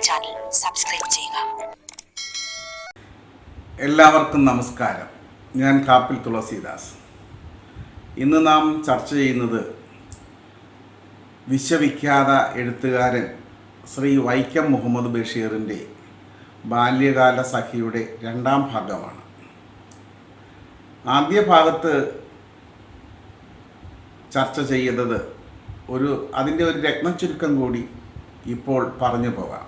Channel subscribe ചെയ്യുക. എല്ലാവർക്കും നമസ്കാരം. ഞാൻ കാപ്പിൽ തുളസീദാസ്. ഇന്ന് നാം ചർച്ച ചെയ്യുന്നത് വിശ്വവിഖ്യാത എഴുത്തുകാരൻ ശ്രീ വൈക്കം മുഹമ്മദ് ബഷീറിൻ്റെ ബാല്യകാല സഖിയുടെ രണ്ടാം ഭാഗമാണ്. ആദ്യ ഭാഗത്ത് ചർച്ച ചെയ്യുന്നത് അതിൻ്റെ ഒരു രത്നച്ചുരുക്കം കൂടി ഇപ്പോൾ പറഞ്ഞു പോകാം.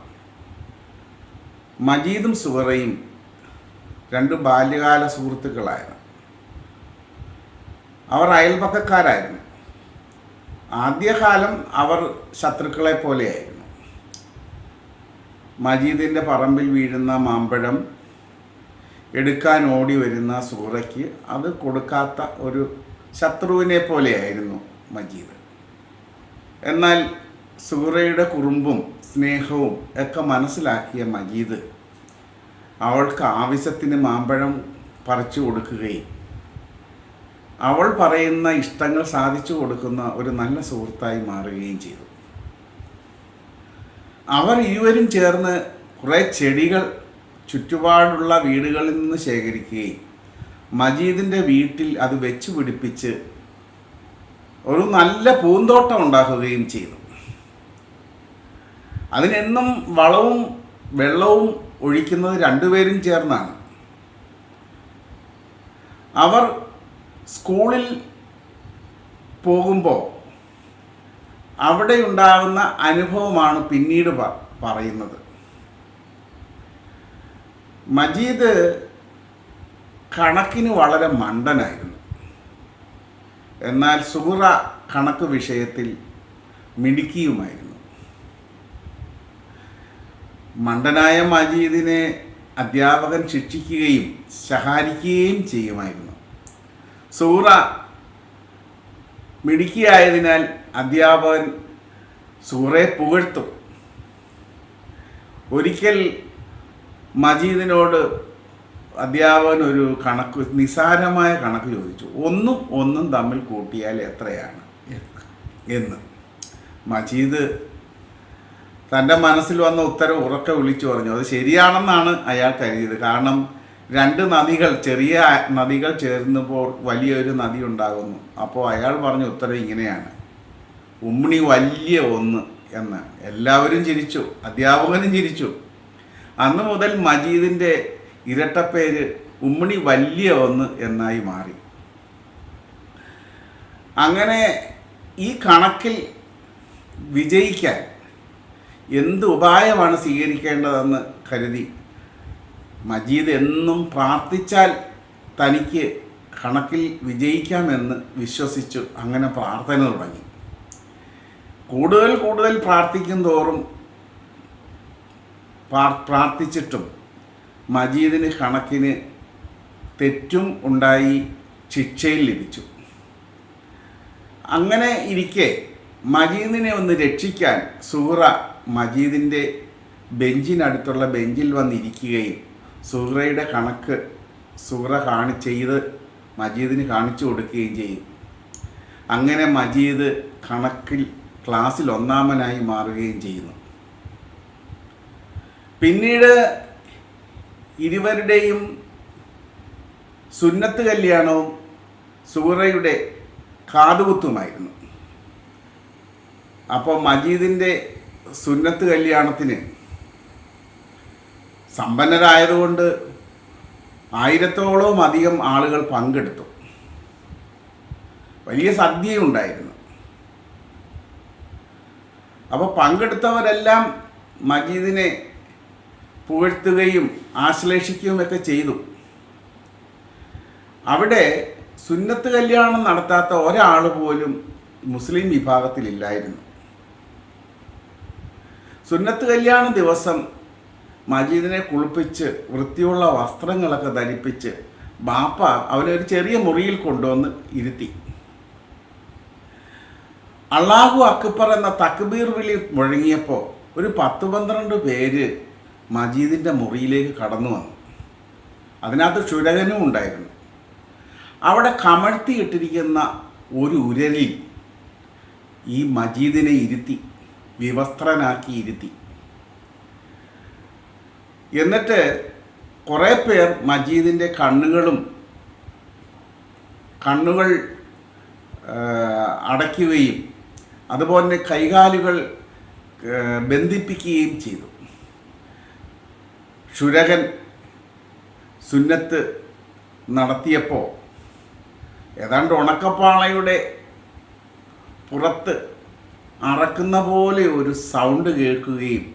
മജീദും സുഹറയും രണ്ട് ബാല്യകാല സുഹൃത്തുക്കളായിരുന്നു. അവർ അയൽപക്കക്കാരായിരുന്നു. ആദ്യകാലം അവർ ശത്രുക്കളെ പോലെയായിരുന്നു. മജീദിൻ്റെ പറമ്പിൽ വീഴുന്ന മാമ്പഴം എടുക്കാൻ ഓടി വരുന്ന സുഹറയ്ക്ക് അത് കൊടുക്കാത്ത ഒരു ശത്രുവിനെ പോലെയായിരുന്നു മജീദ്. എന്നാൽ സുഹറയുടെ കുറുമ്പും സ്നേഹവും ഒക്കെ മനസ്സിലാക്കിയ മജീദ് അവൾക്ക് ആവശ്യത്തിന് മാമ്പഴം പറിച്ചു കൊടുക്കുകയും അവൾ പറയുന്ന ഇഷ്ടങ്ങൾ സാധിച്ചു കൊടുക്കുന്ന ഒരു നല്ല സുഹൃത്തായി മാറുകയും ചെയ്തു. അവർ ഇരുവരും ചേർന്ന് കുറേ ചെടികൾ ചുറ്റുപാടുള്ള വീടുകളിൽ നിന്ന് ശേഖരിക്കുകയും മജീദിൻ്റെ വീട്ടിൽ അത് വെച്ച് പിടിപ്പിച്ച് ഒരു നല്ല പൂന്തോട്ടം ഉണ്ടാക്കുകയും ചെയ്തു. അതിനെന്നും വളവും വെള്ളവും ഒഴിക്കുന്നത് രണ്ടുപേരും ചേർന്നാണ്. അവർ സ്കൂളിൽ പോകുമ്പോൾ അവിടെ ഉണ്ടാകുന്ന അനുഭവമാണ് പിന്നീട് പറയുന്നത്. മജീദ് കണക്കിന് വളരെ മണ്ടനായിരുന്നു. എന്നാൽ സുഹറ കണക്ക് വിഷയത്തിൽ മിടുക്കിയുമായിരുന്നു. മണ്ടനായ മജീദിനെ അധ്യാപകൻ ശിക്ഷിക്കുകയും ശകാരിക്കുകയും ചെയ്യുമായിരുന്നു. സുഹറ മിടുക്കിയായതിനാൽ അധ്യാപകൻ സുഹറയെ പുകഴ്ത്തും. ഒരിക്കൽ മജീദിനോട് അധ്യാപകൻ ഒരു നിസാരമായ കണക്ക് ചോദിച്ചു. ഒന്നും തമ്മിൽ കൂട്ടിയാൽ എത്രയാണ് എന്ന്. മജീദ് തൻ്റെ മനസ്സിൽ വന്ന ഉത്തരം ഉറക്കെ വിളിച്ചു പറഞ്ഞു. അത് ശരിയാണെന്നാണ് അയാൾ കരുതിയത്. കാരണം ചെറിയ നദികൾ ചേർന്നപ്പോൾ വലിയൊരു നദി ഉണ്ടാകുന്നു. അപ്പോൾ അയാൾ പറഞ്ഞ ഉത്തരം ഇങ്ങനെയാണ്: ഉമ്മിണി വലിയ ഒന്ന് എന്ന്. എല്ലാവരും ചിരിച്ചു, അധ്യാപകനും ചിരിച്ചു. അന്ന് മുതൽ മജീദിൻ്റെ ഇരട്ടപ്പേര് ഉമ്മിണി വലിയ ഒന്ന് എന്നായി മാറി. അങ്ങനെ ഈ കണക്കിൽ വിജയിക്കാൻ എന്ത് ഉപായമാണ് സ്വീകരിക്കേണ്ടതെന്ന് കരുതി മജീദ് എന്നും പ്രാർത്ഥിച്ചാൽ തനിക്ക് കണക്കിൽ വിജയിക്കാമെന്ന് വിശ്വസിച്ചു. അങ്ങനെ പ്രാർത്ഥന തുടങ്ങി. കൂടുതൽ പ്രാർത്ഥിക്കും തോറും പ്രാർത്ഥിച്ചിട്ടും മജീദിന് കണക്കിന് തെറ്റും ഉണ്ടായി, ശിക്ഷയിൽ ലഭിച്ചു. അങ്ങനെ ഇരിക്കെ മജീദിനെ ഒന്ന് രക്ഷിക്കാൻ സുഹറ മജീദിൻ്റെ ബെഞ്ചിനടുത്തുള്ള ബെഞ്ചിൽ വന്നിരിക്കുകയും സുഹറയുടെ കണക്ക് സുഹറ ചെയ്ത് മജീദിന് കാണിച്ചു കൊടുക്കുകയും ചെയ്യും. അങ്ങനെ മജീദ് കണക്കിൽ ക്ലാസ്സിൽ ഒന്നാമനായി മാറുകയും ചെയ്യുന്നു. പിന്നീട് ഇരുവരുടെയും സുന്നത്ത് കല്യാണവും സുഹറയുടെ കാതുകുത്തുമായിരുന്നു. അപ്പോൾ മജീദിൻ്റെ സുന്നത്ത് കല്യാണത്തിന് സമ്പന്നരായതുകൊണ്ട് 1000-ഓളം അധികം ആളുകൾ പങ്കെടുത്തു. വലിയ സദ്യയുണ്ടായിരുന്നു. അപ്പോൾ പങ്കെടുത്തവരെല്ലാം മജീദിനെ പുകഴ്ത്തുകയും ആശ്ലേഷിക്കുകയുമൊക്കെ ചെയ്തു. അവിടെ സുന്നത്ത് കല്യാണം നടത്താത്ത ഒരാൾ പോലും മുസ്ലിം വിഭാഗത്തിലില്ലായിരുന്നു. സുന്നത്ത് കല്യാണ ദിവസം മജീദിനെ കുളിപ്പിച്ച് വൃത്തിയുള്ള വസ്ത്രങ്ങളൊക്കെ ധരിപ്പിച്ച് ബാപ്പ അവനൊരു ചെറിയ മുറിയിൽ കൊണ്ടുവന്ന് ഇരുത്തി. അള്ളാഹു അക്ബർ എന്ന തക്ബീർ വിളി മുഴങ്ങിയപ്പോൾ ഒരു 10-12 പേര് മജീദിൻ്റെ മുറിയിലേക്ക് കടന്നു വന്നു. അതിനകത്ത് ക്ഷുരകനും ഉണ്ടായിരുന്നു. അവിടെ കമഴ്ത്തിയിട്ടിരിക്കുന്ന ഒരു ഉരലിൽ ഈ മജീദിനെ ഇരുത്തി, വിവസ്ത്രനാക്കി ഇരുത്തി. എന്നിട്ട് കുറേ പേർ മജീദിൻ്റെ കണ്ണുകൾ അടയ്ക്കുകയും അതുപോലെ തന്നെ കൈകാലുകൾ ബന്ധിപ്പിക്കുകയും ചെയ്തു. ക്ഷുരകൻ സുന്നത്ത് നടത്തിയപ്പോൾ ഏതാണ്ട് ഉണക്കപ്പാളയുടെ പുറത്ത് അറക്കുന്ന പോലെ ഒരു സൗണ്ട് കേൾക്കുകയും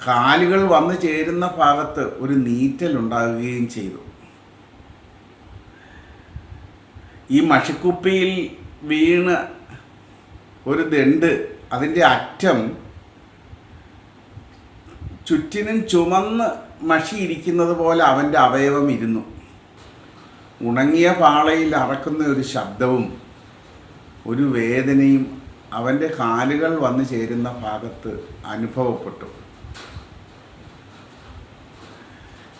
കാലുകൾ വന്നു ചേരുന്ന ഭാഗത്ത് ഒരു നീറ്റലുണ്ടാകുകയും ചെയ്തു. ഈ മഷിക്കുപ്പിയിൽ വീണ് ഒരു ദണ്ട്, അതിൻ്റെ അറ്റം ചുറ്റിനും ചുമന്ന് മഷി ഇരിക്കുന്നത് പോലെ അവൻ്റെ അവയവം ഇരുന്നു. ഉണങ്ങിയ പാളയിൽ അറക്കുന്ന ഒരു ശബ്ദവും ഒരു വേദനയും അവൻ്റെ കാലുകൾ വന്നു ചേരുന്ന ഭാഗത്ത് അനുഭവപ്പെട്ടു.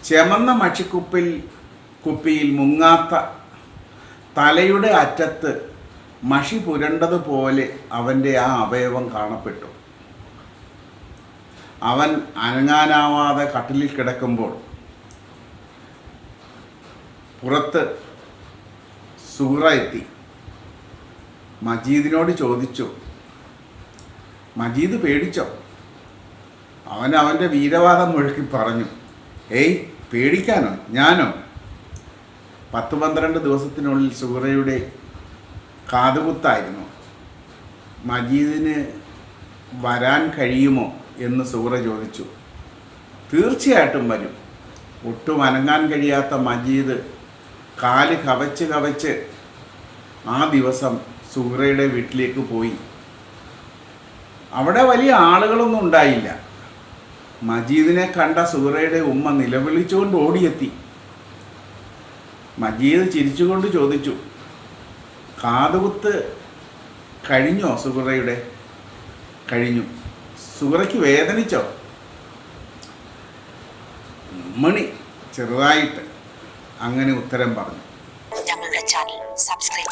ചെമന്ന മഷിക്കുപ്പിയിൽ മുങ്ങാത്ത തലയുടെ അറ്റത്ത് മഷി പുരണ്ടതുപോലെ അവൻ്റെ ആ അവയവം കാണപ്പെട്ടു. അവൻ അനങ്ങാനാവാതെ കട്ടിലിൽ കിടക്കുമ്പോൾ പുറത്ത് സുഹറ എത്തി. മജീദിനോട് ചോദിച്ചു. മജീദ് പേടിച്ചോ? അവൻ്റെ വീരവാദം മുഴക്കി പറഞ്ഞു, ഏയ് പേടിക്കാനോ, ഞാനോ? 10-12 ദിവസത്തിനുള്ളിൽ സുഹറയുടെ കാതുകുത്തായിരുന്നു. മജീദിന് വരാൻ കഴിയുമോ എന്ന് സുഹറ ചോദിച്ചു. തീർച്ചയായിട്ടും വരും. ഒട്ടും അനങ്ങാൻ കഴിയാത്ത മജീദ് കാല് കവച്ച് ആ ദിവസം സുഹറയുടെ വീട്ടിലേക്ക് പോയി. അവിടെ വലിയ ആളുകളൊന്നും ഉണ്ടായില്ല. മജീദിനെ കണ്ട സുഹറയുടെ ഉമ്മ നിലവിളിച്ചുകൊണ്ട് ഓടിയെത്തി. മജീദ് ചിരിച്ചുകൊണ്ട് ചോദിച്ചു, കാതുകുത്ത് കഴിഞ്ഞോ സുഹറയുടെ? കഴിഞ്ഞു. സുഹറയ്ക്ക് വേദനിച്ചോ? മണി ചെറുതായിട്ട് അങ്ങനെ ഉത്തരം പറഞ്ഞു. ഞങ്ങളുടെ ചാനൽ സബ്സ്ക്രൈബ്